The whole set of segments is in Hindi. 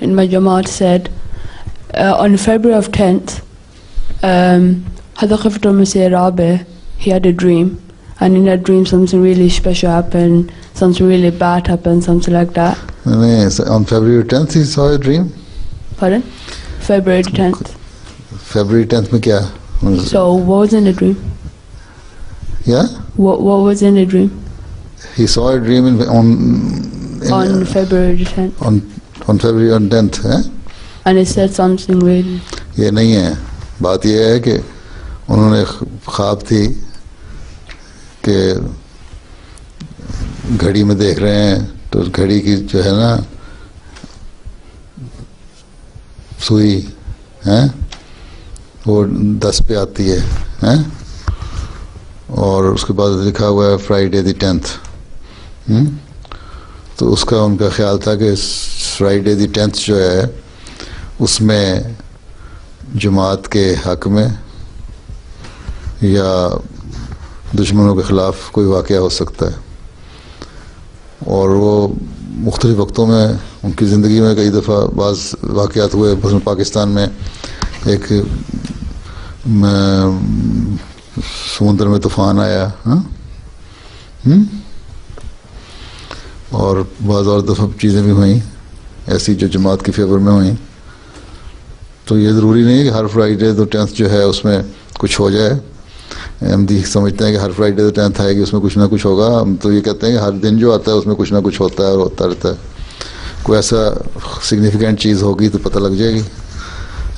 in my Jamaat said on February of 10th, Hadaqif Masih Rabi, he had a dream, and in that dream something really special happened, something really bad happened, something like that. On February 10th he saw a dream? Pardon? February 10th. February 10th mein kya? So what was in the dream? Yeah? What was in the dream? He saw a dream on February 10th. On February 10th, eh? And it said something really. ये नहीं है, बात ये है कि उन्होंने ख्वाब थी कि घड़ी में देख रहे हैं तो उस घड़ी की जो है ना सुई हैं वो 10 पे आती है हैं और उसके बाद लिखा हुआ है फ्राइडे द 10th। तो उसका उनका ख्याल था कि फ्राइडे द 10th जो है उसमें जमात के हक में या दुश्मनों के ख़िलाफ़ कोई वाक़या हो सकता है। और वो मुख्तलिफ़ वक्तों में उनकी ज़िंदगी में कई दफ़ा बाज़ वाक़यात हुए। पाकिस्तान में एक समुद्र में तूफ़ान आया, और बाज़ और दफ़ा चीज़ें भी हुई ऐसी जो जमात की फेवर में हुई। तो ये ज़रूरी नहीं है कि हर फ्राइडे द 10th जो है उसमें कुछ हो जाए। हम समझते हैं कि हर फ्राइडे द 10th आएगी उसमें कुछ ना कुछ होगा। हम तो ये कहते हैं कि हर दिन जो आता है उसमें कुछ ना कुछ होता है और होता रहता है। कोई ऐसा सिग्निफिकेंट चीज़ होगी तो पता लग जाएगी,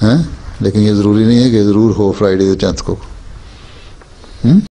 हैं? लेकिन ये ज़रूरी नहीं है कि ज़रूर हो फ्राइडे द 10th को।